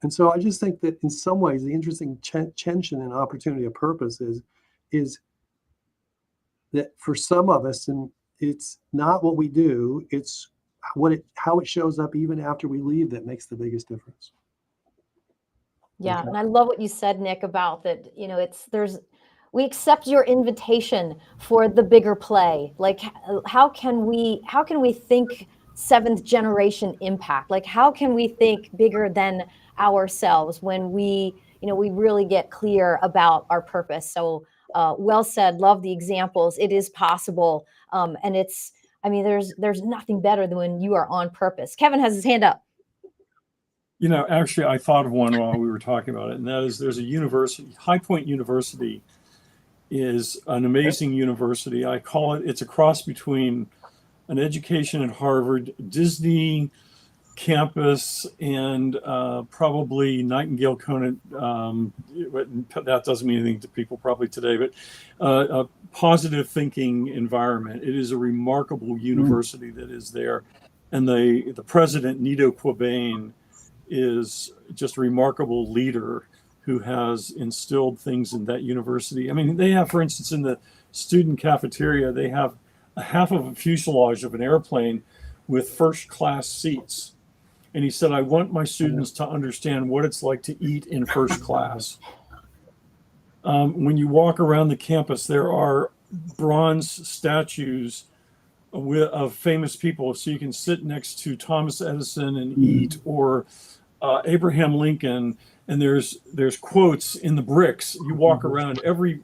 And so I just think that in some ways, the interesting tension and opportunity of purpose is that for some of us, and it's not what we do, it's how it shows up even after we leave that makes the biggest difference. Yeah, Okay. and I love what you said, Nick, about that, we accept your invitation for the bigger play. Like, how can we think seventh generation impact? Like, how can we think bigger than ourselves when we really get clear about our purpose? So well said. Love the examples. It is possible. And there's nothing better than when you are on purpose. Kevin has his hand up. Actually, I thought of one while we were talking about it, and that is there's a university, High Point University is an amazing university. I call it's a cross between an education at Harvard, Disney campus, and probably Nightingale Conant. That doesn't mean anything to people probably today, but a positive thinking environment. It is a remarkable university that is there. And the president, Nido Quabain, is just a remarkable leader who has instilled things in that university. They have, for instance, in the student cafeteria, they have a half of a fuselage of an airplane with first class seats. And he said, I want my students to understand what it's like to eat in first class. When you walk around the campus, there are bronze statues of famous people. So you can sit next to Thomas Edison and eat, or Abraham Lincoln. And there's quotes in the bricks. You walk around, every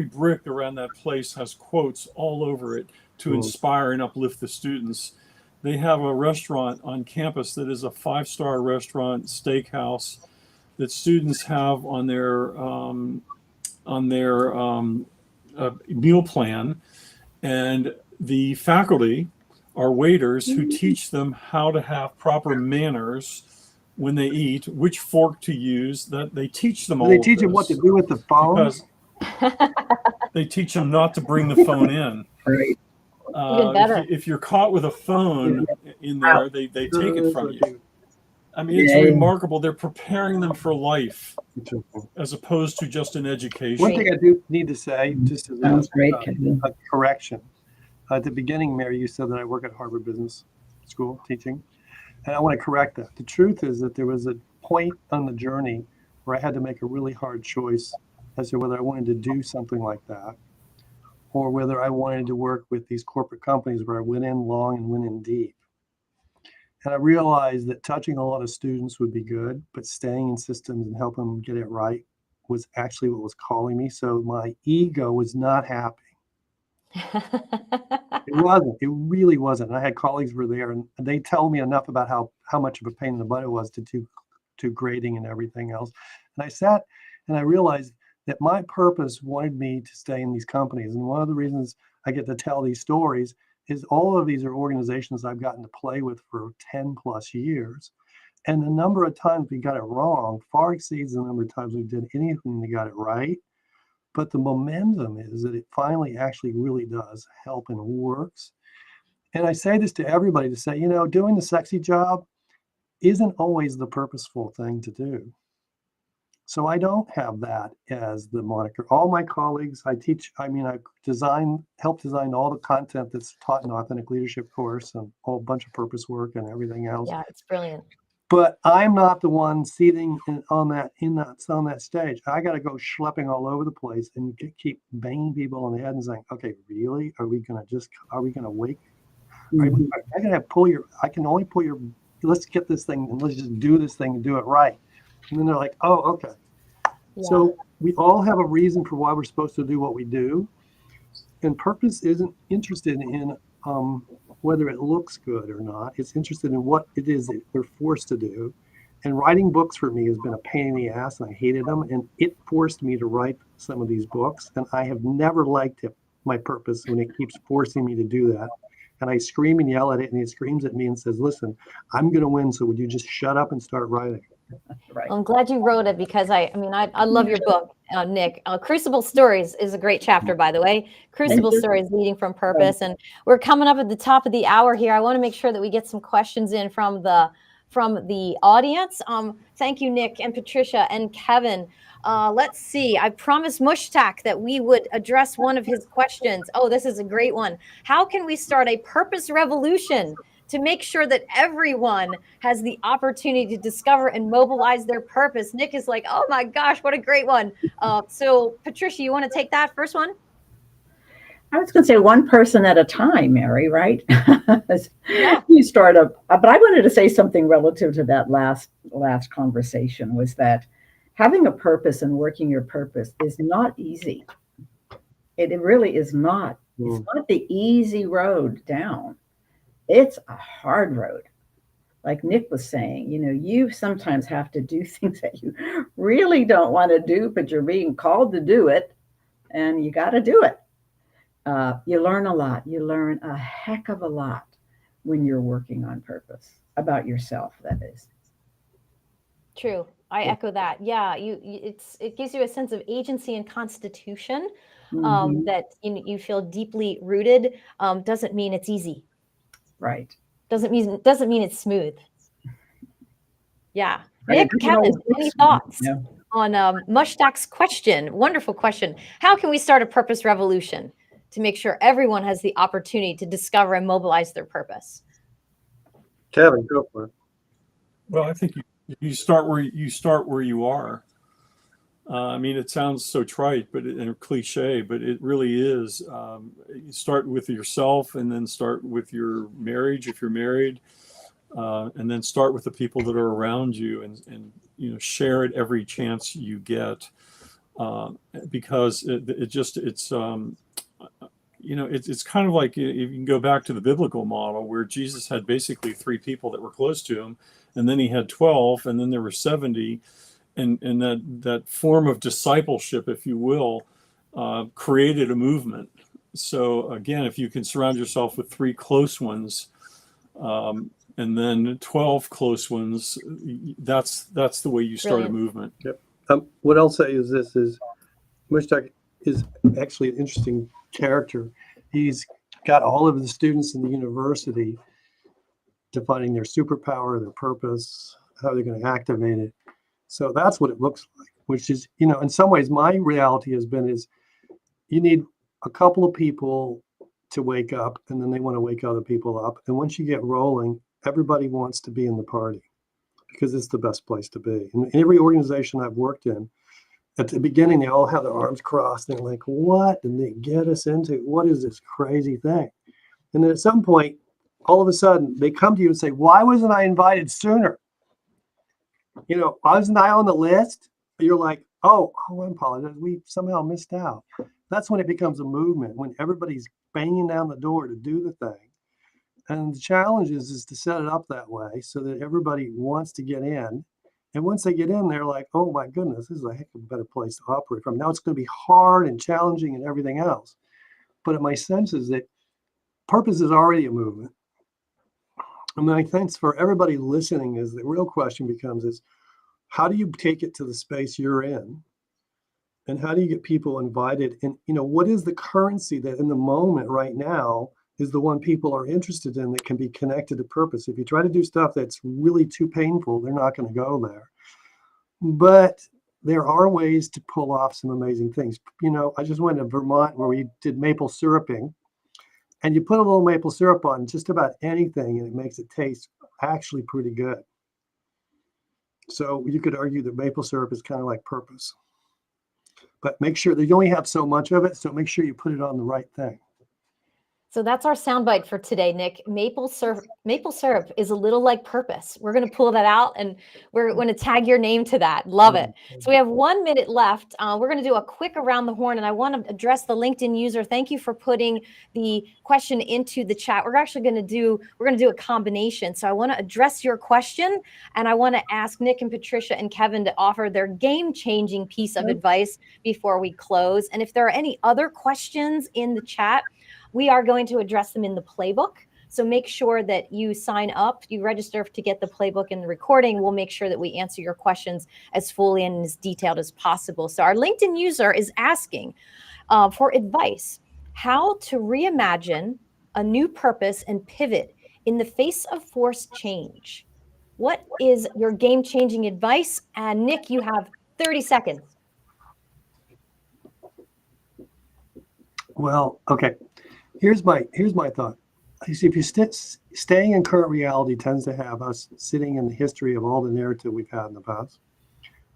brick around that place has quotes all over it to inspire and uplift the students. They have a restaurant on campus that is a 5-star restaurant, steakhouse, that students have on their meal plan, and the faculty are waiters who teach them how to have proper manners when they eat, which fork to use. That they teach them all. They teach them what to do with the phone. Because they teach them not to bring the phone in. Right. Even better. If you're caught with a phone in there, they take it from you. I mean, it's Yeah. remarkable. They're preparing them for life as opposed to just an education. One thing I do need to say, just as Sounds great, a Kevin. correction. At the beginning, Mary, you said that I work at Harvard Business School teaching, and I want to correct that. The truth is that there was a point on the journey where I had to make a really hard choice as to whether I wanted to do something like that, or whether I wanted to work with these corporate companies where I went in long and went in deep. And I realized that touching a lot of students would be good, but staying in systems and helping them get it right was actually what was calling me. So my ego was not happy. It wasn't. It really wasn't. And I had colleagues who were there, and they tell me enough about how much of a pain in the butt it was to do grading and everything else. And I sat and I realized that my purpose wanted me to stay in these companies. And one of the reasons I get to tell these stories is all of these are organizations I've gotten to play with for 10 plus years. And the number of times we got it wrong far exceeds the number of times we did anything that got it right. But the momentum is that it finally actually really does help and works. And I say this to everybody to say, doing the sexy job isn't always the purposeful thing to do. So I don't have that as the moniker. All my colleagues, I help design all the content that's taught in Authentic Leadership course and a whole bunch of purpose work and everything else. Yeah, it's brilliant. But I'm not the one seating on that stage. I got to go schlepping all over the place and keep banging people on the head and saying, "Okay, really? Are we going to wake? I can only pull your. Let's get this thing and let's just do this thing and do it right." And then they're like, "Oh, okay." Yeah. So we all have a reason for why we're supposed to do what we do, and purpose isn't interested in whether it looks good or not. It's interested in what it is that we're forced to do. And writing books for me has been a pain in the ass, and I hated them. And it forced me to write some of these books. And I have never liked my purpose when it keeps forcing me to do that. And I scream and yell at it, and it screams at me and says, "Listen, I'm going to win. So would you just shut up and start writing?" Right. I'm glad you wrote it because I love your book, Nick. Crucible Stories is a great chapter, by the way. Crucible Stories Leading from Purpose. And we're coming up at the top of the hour here. I want to make sure that we get some questions in from the audience. Thank you, Nick and Patricia and Kevin. Let's see. I promised Mushtaq that we would address one of his questions. Oh, this is a great one. How can we start a purpose revolution to make sure that everyone has the opportunity to discover and mobilize their purpose? Nick is like, oh my gosh, what a great one. So Patricia, you want to take that first one? I was going to say one person at a time, Mary, right? Yeah. You start up, but I wanted to say something relative to that last conversation, was that having a purpose and working your purpose is not easy. It really is not. It's not the easy road down. It's a hard road. Like Nick was saying, you sometimes have to do things that you really don't want to do, but you're being called to do it, and you got to do it. You learn a lot. You learn a heck of a lot when you're working on purpose, about yourself, that is. True. I echo that. Yeah, it gives you a sense of agency and constitution that you feel deeply rooted. Doesn't mean it's easy. Right. Doesn't mean it's smooth. Yeah. Nick, Kevin, any thoughts on Mushtaq's question. Wonderful question. How can we start a purpose revolution to make sure everyone has the opportunity to discover and mobilize their purpose? Kevin, go for it. Well, I think you start where you are. I mean, it sounds so trite, and cliche, but it really is. You start with yourself, and then start with your marriage if you're married, and then start with the people that are around you, and share it every chance you get, because it's kind of like, if you can go back to the biblical model where Jesus had basically 3 people that were close to him, and then he had 12, and then there were 70. And that form of discipleship, if you will, created a movement. So again, if you can surround yourself with 3 close ones, and then 12 close ones, that's the way you start Brilliant. a movement. Yep. What I'll say is this: is Mushtaq is actually an interesting character. He's got all of the students in the university defining their superpower, their purpose, how they're going to activate it. So that's what it looks like, which is, in some ways, my reality has been is you need a couple of people to wake up, and then they want to wake other people up. And once you get rolling, everybody wants to be in the party because it's the best place to be. In every organization I've worked in, at the beginning, they all have their arms crossed. And they're like, what did they get us into? What is this crazy thing? And then at some point, all of a sudden, they come to you and say, why wasn't I invited sooner? Wasn't I on the list? You're like, I apologize. We somehow missed out. That's when it becomes a movement, when everybody's banging down the door to do the thing. And the challenge is to set it up that way so that everybody wants to get in. And once they get in, they're like, oh my goodness, this is a heck of a better place to operate from. Now it's going to be hard and challenging and everything else. But my sense is that purpose is already a movement. And my thanks for everybody listening is the real question becomes is, how do you take it to the space you're in? And how do you get people invited? And, what is the currency that in the moment right now is the one people are interested in that can be connected to purpose? If you try to do stuff that's really too painful, they're not going to go there. But there are ways to pull off some amazing things. I just went to Vermont where we did maple syruping. And you put a little maple syrup on just about anything, and it makes it taste actually pretty good. So you could argue that maple syrup is kind of like purpose. But make sure that you only have so much of it, so make sure you put it on the right thing. So that's our soundbite for today, Nick. Maple syrup is a little like purpose. We're going to pull that out, and we're going to tag your name to that. Love it. So we have 1 minute left. We're going to do a quick around the horn, and I want to address the LinkedIn user. Thank you for putting the question into the chat. We're going to do a combination. So I want to address your question, and I want to ask Nick and Patricia and Kevin to offer their game-changing piece of advice before we close. And if there are any other questions in the chat, we are going to address them in the playbook. So make sure that you sign up, you register to get the playbook and the recording. We'll make sure that we answer your questions as fully and as detailed as possible. So our LinkedIn user is asking for advice, how to reimagine a new purpose and pivot in the face of forced change. What is your game-changing advice? And Nick, you have 30 seconds. Well, okay. Here's my thought. You see, if you're staying in current reality tends to have us sitting in the history of all the narrative we've had in the past.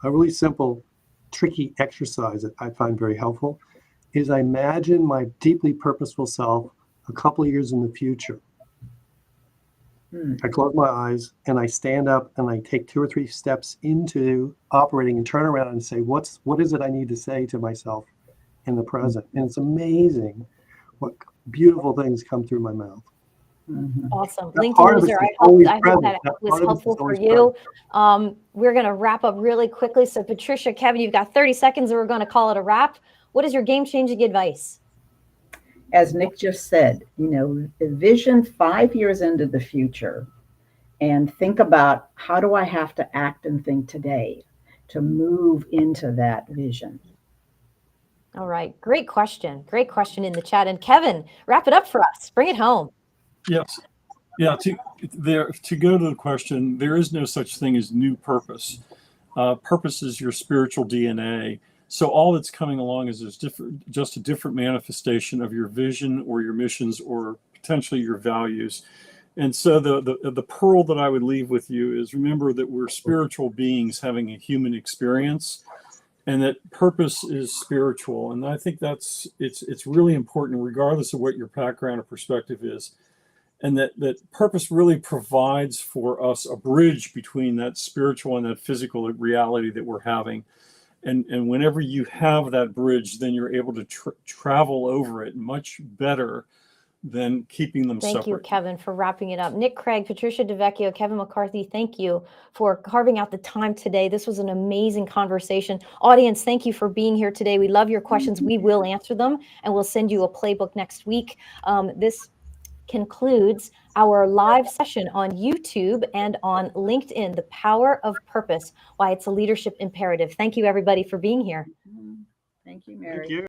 A really simple, tricky exercise that I find very helpful is I imagine my deeply purposeful self a couple of years in the future. I close my eyes and I stand up and I take 2 or 3 steps into operating and turn around and say, what is it I need to say to myself in the present? And it's amazing what beautiful things come through my mouth. Awesome. That LinkedIn user, I hope that was helpful for you. We're going to wrap up really quickly. So Patricia, Kevin, you've got 30 seconds and we're going to call it a wrap. What is your game-changing advice? As Nick just said, vision 5 years into the future and think about, how do I have to act and think today to move into that vision? All right. Great question. Great question in the chat. And Kevin, wrap it up for us. Bring it home. Yes. Yeah. To go to the question, there is no such thing as new purpose. Purpose is your spiritual DNA. So all that's coming along is just a different manifestation of your vision or your missions or potentially your values. And so the pearl that I would leave with you is remember that we're spiritual beings having a human experience, and that purpose is spiritual. And I think it's really important, regardless of what your background or perspective is. And that purpose really provides for us a bridge between that spiritual and that physical reality that we're having. And whenever you have that bridge, then you're able to travel over it much better than keeping them separate. Thank you, Kevin, for wrapping it up. Nick Craig, Patricia DiVecchio, Kevin McCarthy, thank you for carving out the time today. This was an amazing conversation. Audience, thank you for being here today. We love your questions. We will answer them, and we'll send you a playbook next week. This concludes our live session on YouTube and on LinkedIn, The Power of Purpose, Why It's a Leadership Imperative. Thank you, everybody, for being here. Thank you, Mary. Thank you.